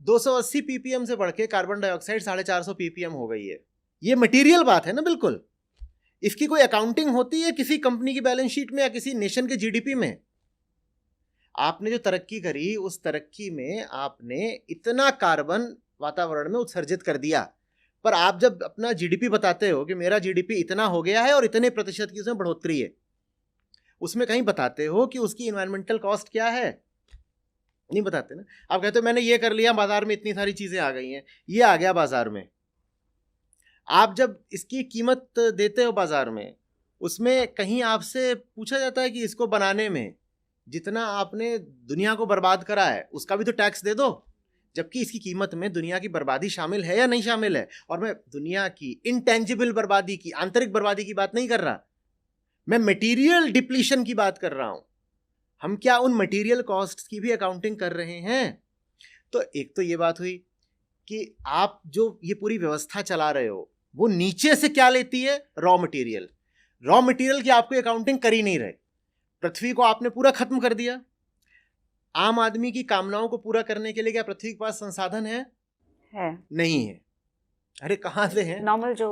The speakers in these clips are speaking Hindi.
280 ppm से बढ़ के कार्बन डाइऑक्साइड 450 ppm हो गई है। ये मटेरियल बात है ना, बिल्कुल। इसकी कोई अकाउंटिंग होती है किसी कंपनी की बैलेंस शीट में या किसी नेशन के जीडीपी में? आपने जो तरक्की करी उस तरक्की में आपने इतना कार्बन वातावरण में उत्सर्जित कर दिया, पर आप जब अपना जीडीपी बताते हो कि मेरा जीडीपी इतना हो गया है और इतने प्रतिशत की उसमें बढ़ोतरी है, उसमें कहीं बताते हो कि उसकी इन्वायरमेंटल कॉस्ट क्या है? नहीं बताते ना। आप कहते हो मैंने ये कर लिया, बाजार में इतनी सारी चीजें आ गई हैं, ये आ गया बाजार में। आप जब इसकी कीमत देते हो बाजार में, उसमें कहीं आपसे पूछा जाता है कि इसको बनाने में जितना आपने दुनिया को बर्बाद करा है उसका भी तो टैक्स दे दो, जबकि इसकी कीमत में दुनिया की बर्बादी शामिल है या नहीं शामिल है? और मैं दुनिया की इंटेंजिबल बर्बादी की, आंतरिक बर्बादी की बात नहीं कर रहा, मैं मटेरियल डिप्लीशन की बात कर रहा हूं। हम क्या उन मटेरियल कॉस्ट की भी अकाउंटिंग कर रहे हैं? तो एक तो ये बात हुई कि आप जो ये पूरी व्यवस्था चला रहे हो वो नीचे से क्या लेती है? Raw material. रॉ मटेरियल की आपको अकाउंटिंग कर ही नहीं रहे। पृथ्वी को आपने पूरा खत्म कर दिया। आम आदमी की कामनाओं को पूरा करने के लिए क्या पृथ्वी के पास संसाधन है? नहीं है। अरे कहां से है? नॉर्मल जो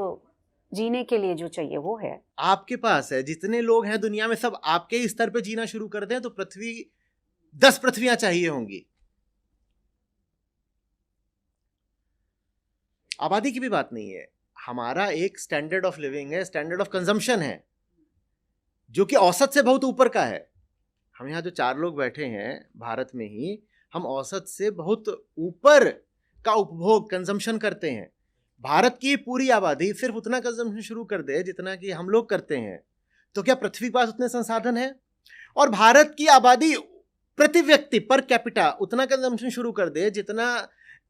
जीने के लिए जो चाहिए वो है, आपके पास है। जितने लोग हैं दुनिया में सब आपके ही स्तर पे जीना शुरू कर दें तो पृथ्वी 10 पृथ्वियां चाहिए होंगी। आबादी की भी बात नहीं है, हमारा एक स्टैंडर्ड ऑफ लिविंग है, स्टैंडर्ड ऑफ कंजम्पशन है, जो कि औसत से बहुत ऊपर का है। हम यहाँ जो 4 लोग बैठे हैं भारत में ही, हम औसत से बहुत ऊपर का उपभोग कंजम्पशन करते हैं। भारत की पूरी आबादी सिर्फ उतना कंजम्पशन शुरू कर दे जितना कि हम लोग करते हैं, तो क्या पृथ्वी के पास उतने संसाधन है? और भारत की आबादी प्रति व्यक्ति पर कैपिटा उतना कंजम्पशन शुरू कर दे जितना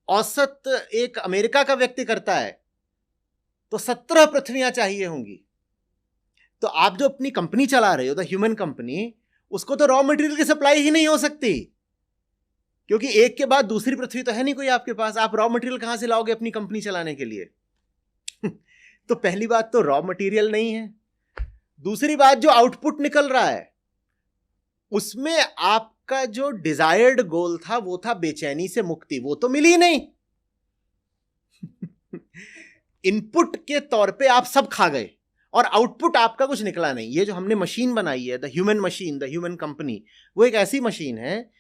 औसत एक अमेरिका का व्यक्ति करता है, तो 17 पृथ्वियां चाहिए होंगी। तो आप जो अपनी कंपनी चला रहे हो, द ह्यूमन कंपनी, उसको तो रॉ मटेरियल की सप्लाई ही नहीं हो सकती, क्योंकि एक के बाद दूसरी पृथ्वी तो है नहीं कोई आपके पास। आप रॉ मटेरियल कहां से लाओगे अपनी कंपनी चलाने के लिए? तो पहली बात तो रॉ मटेरियल नहीं है। दूसरी बात, जो आउटपुट निकल रहा है उसमें आपका जो डिजायर्ड गोल था वो था बेचैनी से मुक्ति, वो तो मिली नहीं। इनपुट के तौर पे आप सब खा गए और आउटपुट आपका कुछ निकला नहीं। ये जो हमने मशीन बनाई है, the human machine, the human company, वो एक ऐसी मशीन है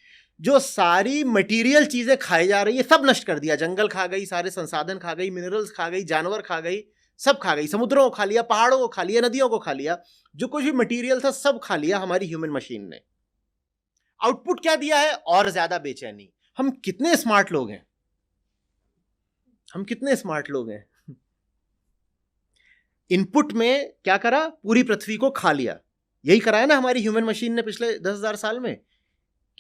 जो सारी मटेरियल चीजें खाई जा रही है, सब नष्ट कर दिया। जंगल खा गई, सारे संसाधन खा गई, मिनरल्स खा गई, जानवर खा गई, सब खा गई। समुद्रों को खा लिया, पहाड़ों को खा लिया, नदियों को खा लिया, जो कुछ भी मटेरियल था सब खा लिया हमारी ह्यूमन मशीन ने। आउटपुट क्या दिया है? और ज्यादा बेचैनी। हम कितने स्मार्ट लोग हैं, हम कितने स्मार्ट लोग हैं। इनपुट में क्या करा? पूरी पृथ्वी को खा लिया। यही करा है ना हमारी ह्यूमन मशीन ने पिछले 10,000 साल में,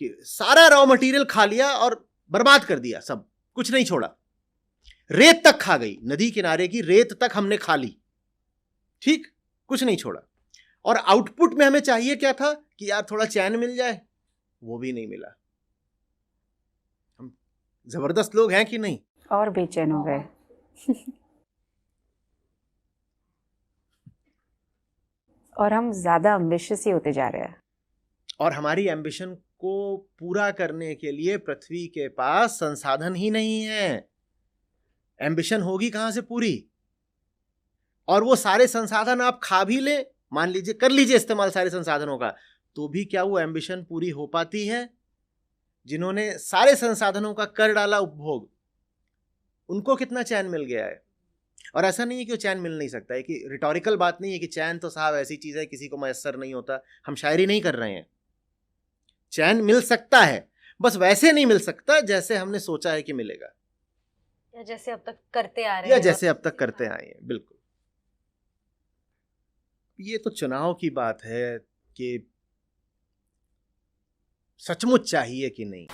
कि सारा रॉ मटेरियल खा लिया और बर्बाद कर दिया, सब कुछ नहीं छोड़ा। रेत तक खा गई, नदी किनारे की रेत तक हमने खा ली, ठीक, कुछ नहीं छोड़ा। और आउटपुट में हमें चाहिए क्या था? कि यार थोड़ा चैन मिल जाए, वो भी नहीं मिला। हम जबरदस्त लोग हैं कि नहीं? और बेचैन हो गए। और हम ज्यादा एम्बिशियस ही होते जा रहे हैं। और हमारी एम्बिशन को पूरा करने के लिए पृथ्वी के पास संसाधन ही नहीं है। एम्बिशन होगी कहां से पूरी? और वो सारे संसाधन आप खा भी ले, मान लीजिए कर लीजिए इस्तेमाल सारे संसाधनों का, तो भी क्या वो एम्बिशन पूरी हो पाती है? जिन्होंने सारे संसाधनों का कर डाला उपभोग, उनको कितना चैन मिल गया है? और ऐसा नहीं है कि वो चैन मिल नहीं सकता है, कि रिटोरिकल बात नहीं है कि चैन तो साहब ऐसी चीज है किसी को मयस्सर नहीं होता। हम शायरी नहीं कर रहे हैं। चैन मिल सकता है, बस वैसे नहीं मिल सकता जैसे हमने सोचा है कि मिलेगा, या जैसे अब तक करते आ रहे या हैं, जैसे अब तक करते आए हैं। बिल्कुल, ये तो चुनाव की बात है कि सचमुच चाहिए कि नहीं।